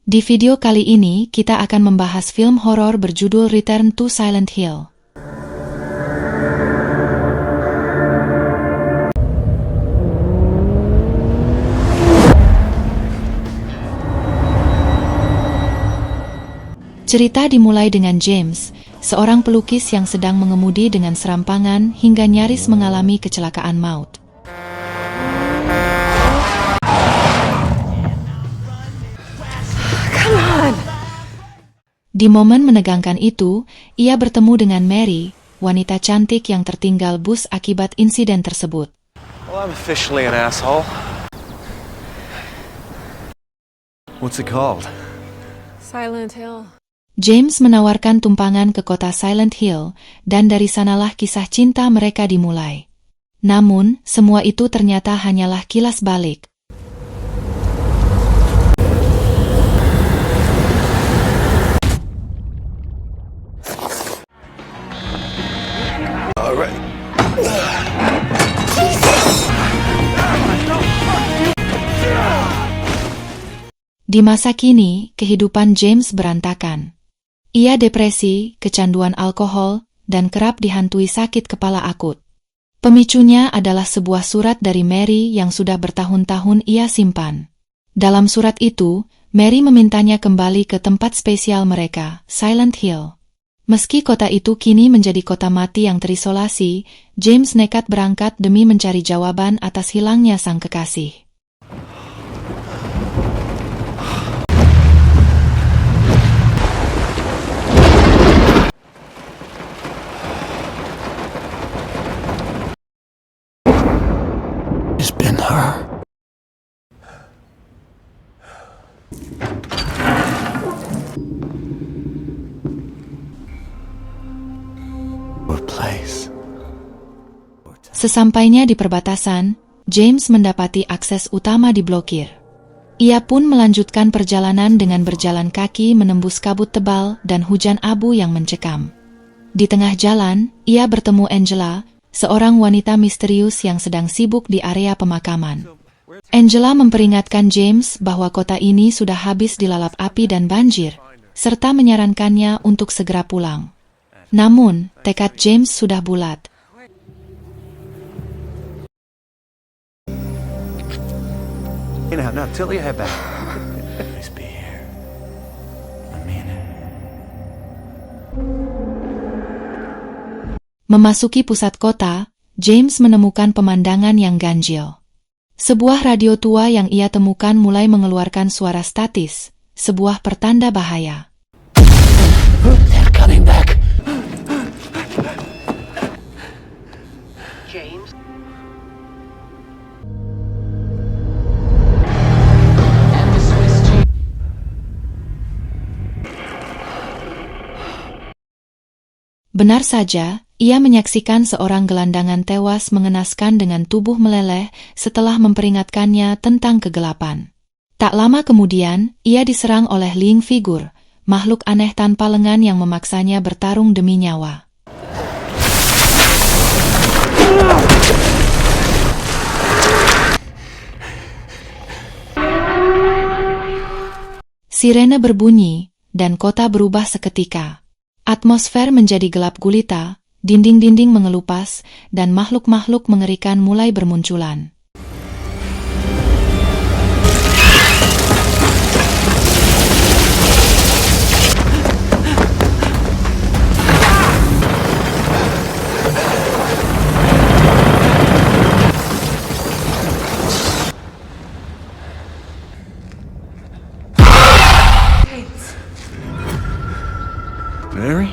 Di video kali ini kita akan membahas film horor berjudul Return to Silent Hill. Cerita dimulai dengan James, seorang pelukis yang sedang mengemudi dengan serampangan hingga nyaris mengalami kecelakaan maut. Di momen menegangkan itu, ia bertemu dengan Mary, wanita cantik yang tertinggal bus akibat insiden tersebut. Well, I'm officially an asshole. What's it called? Silent Hill. James menawarkan tumpangan ke kota Silent Hill, dan dari sanalah kisah cinta mereka dimulai. Namun, semua itu ternyata hanyalah kilas balik. Di masa kini, kehidupan James berantakan. Ia depresi, kecanduan alkohol, dan kerap dihantui sakit kepala akut. Pemicunya adalah sebuah surat dari Mary yang sudah bertahun-tahun ia simpan. Dalam surat itu, Mary memintanya kembali ke tempat spesial mereka, Silent Hill. Meski kota itu kini menjadi kota mati yang terisolasi, James nekat berangkat demi mencari jawaban atas hilangnya sang kekasih. It's been her. What place? Sesampainya di perbatasan, James mendapati akses utama diblokir. Ia pun melanjutkan perjalanan dengan berjalan kaki menembus kabut tebal dan hujan abu yang mencekam. Di tengah jalan, ia bertemu Angela, seorang wanita misterius yang sedang sibuk di area pemakaman. Angela memperingatkan James bahwa kota ini sudah habis dilalap api dan banjir, serta menyarankannya untuk segera pulang. Namun, tekad James sudah bulat. Now, tilt your head back. Please be here. I mean it. Memasuki pusat kota, James menemukan pemandangan yang ganjil. Sebuah radio tua yang ia temukan mulai mengeluarkan suara statis, sebuah pertanda bahaya. They're coming back. James. Benar saja, ia menyaksikan seorang gelandangan tewas mengenaskan dengan tubuh meleleh setelah memperingatkannya tentang kegelapan. Tak lama kemudian, ia diserang oleh Ling Figur, makhluk aneh tanpa lengan yang memaksanya bertarung demi nyawa. Sirene berbunyi, dan kota berubah seketika. Atmosfer menjadi gelap gulita, dinding-dinding mengelupas, dan makhluk-makhluk mengerikan mulai bermunculan. Mary?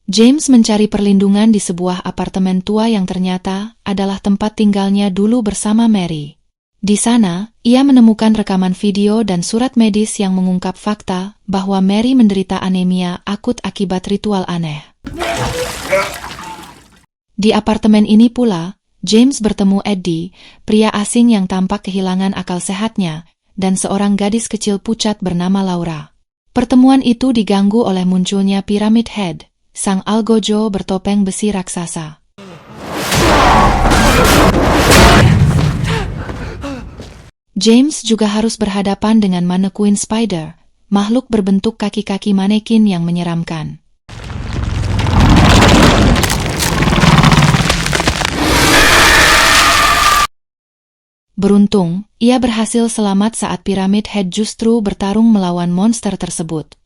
James mencari perlindungan di sebuah apartemen tua yang ternyata adalah tempat tinggalnya dulu bersama Mary. Di sana, ia menemukan rekaman video dan surat medis yang mengungkap fakta bahwa Mary menderita anemia akut akibat ritual aneh. Di apartemen ini pula, James bertemu Eddie, pria asing yang tampak kehilangan akal sehatnya, dan seorang gadis kecil pucat bernama Laura. Pertemuan itu diganggu oleh munculnya Pyramid Head, sang algojo bertopeng besi raksasa. James juga harus berhadapan dengan Mannequin Spider, makhluk berbentuk kaki-kaki manekin yang menyeramkan. Beruntung, ia berhasil selamat saat Pyramid Head justru bertarung melawan monster tersebut.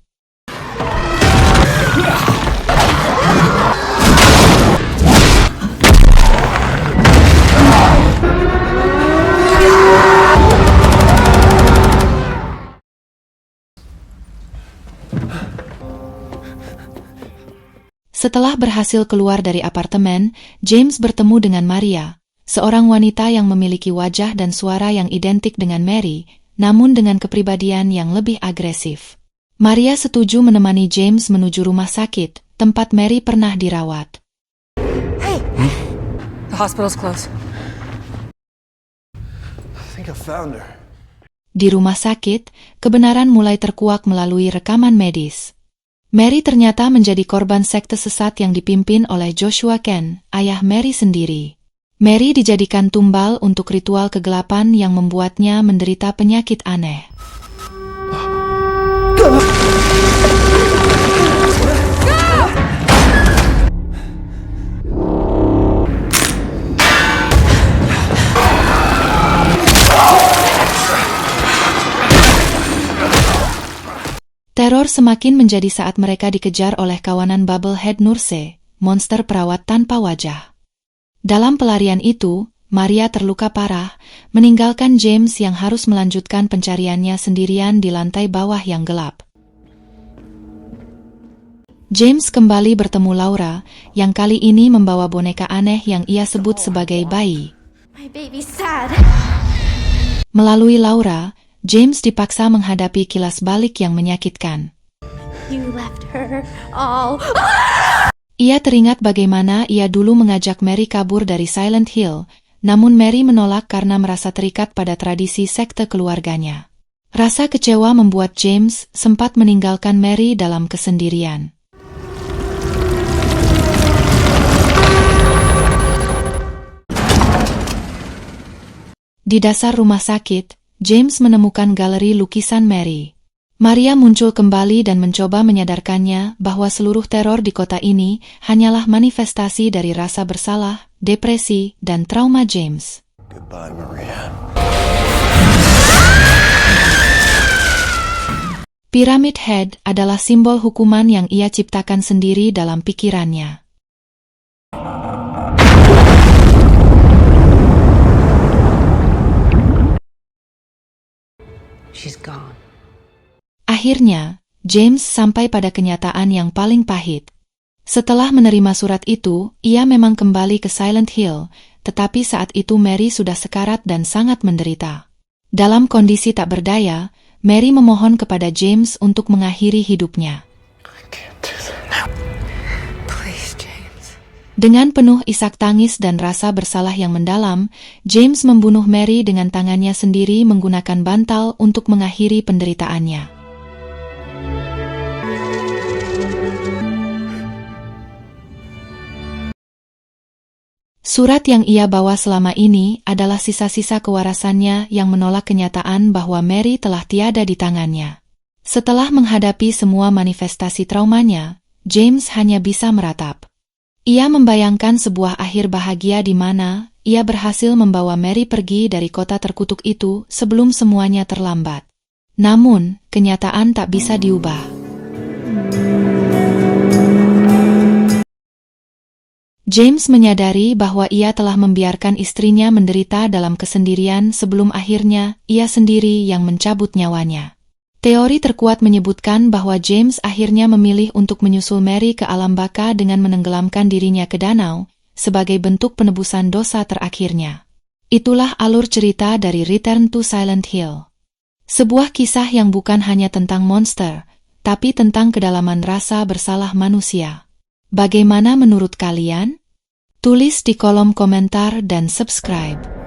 Setelah berhasil keluar dari apartemen, James bertemu dengan Maria, seorang wanita yang memiliki wajah dan suara yang identik dengan Mary, namun dengan kepribadian yang lebih agresif. Maria setuju menemani James menuju rumah sakit, tempat Mary pernah dirawat. Hey! The hospital's closed. I think I found her. Di rumah sakit, kebenaran mulai terkuak melalui rekaman medis. Mary ternyata menjadi korban sekte sesat yang dipimpin oleh Joshua Ken, ayah Mary sendiri. Mary dijadikan tumbal untuk ritual kegelapan yang membuatnya menderita penyakit aneh. Teror semakin menjadi saat mereka dikejar oleh kawanan Bubblehead Nurse, monster perawat tanpa wajah. Dalam pelarian itu, Maria terluka parah, meninggalkan James yang harus melanjutkan pencariannya sendirian di lantai bawah yang gelap. James kembali bertemu Laura, yang kali ini membawa boneka aneh yang ia sebut sebagai bayi. My baby's sad. Melalui Laura, James dipaksa menghadapi kilas balik yang menyakitkan. You left her all. Ia teringat bagaimana ia dulu mengajak Mary kabur dari Silent Hill, namun Mary menolak karena merasa terikat pada tradisi sekte keluarganya. Rasa kecewa membuat James sempat meninggalkan Mary dalam kesendirian. Di dasar rumah sakit, James menemukan galeri lukisan Mary. Maria muncul kembali dan mencoba menyadarkannya bahwa seluruh teror di kota ini hanyalah manifestasi dari rasa bersalah, depresi, dan trauma James. Goodbye, Maria. Pyramid Head adalah simbol hukuman yang ia ciptakan sendiri dalam pikirannya. She's gone. Akhirnya, James sampai pada kenyataan yang paling pahit. Setelah menerima surat itu, ia memang kembali ke Silent Hill, tetapi saat itu Mary sudah sekarat dan sangat menderita. Dalam kondisi tak berdaya, Mary memohon kepada James untuk mengakhiri hidupnya. I can't do that. Please, James. Dengan penuh isak tangis dan rasa bersalah yang mendalam, James membunuh Mary dengan tangannya sendiri menggunakan bantal untuk mengakhiri penderitaannya. Surat yang ia bawa selama ini adalah sisa-sisa kewarasannya yang menolak kenyataan bahwa Mary telah tiada di tangannya. Setelah menghadapi semua manifestasi traumanya, James hanya bisa meratap. Ia membayangkan sebuah akhir bahagia di mana ia berhasil membawa Mary pergi dari kota terkutuk itu sebelum semuanya terlambat. Namun, kenyataan tak bisa diubah. James menyadari bahwa ia telah membiarkan istrinya menderita dalam kesendirian sebelum akhirnya ia sendiri yang mencabut nyawanya. Teori terkuat menyebutkan bahwa James akhirnya memilih untuk menyusul Mary ke alam baka dengan menenggelamkan dirinya ke danau, sebagai bentuk penebusan dosa terakhirnya. Itulah alur cerita dari Return to Silent Hill. Sebuah kisah yang bukan hanya tentang monster, tapi tentang kedalaman rasa bersalah manusia. Bagaimana menurut kalian? Tulis di kolom komentar dan subscribe.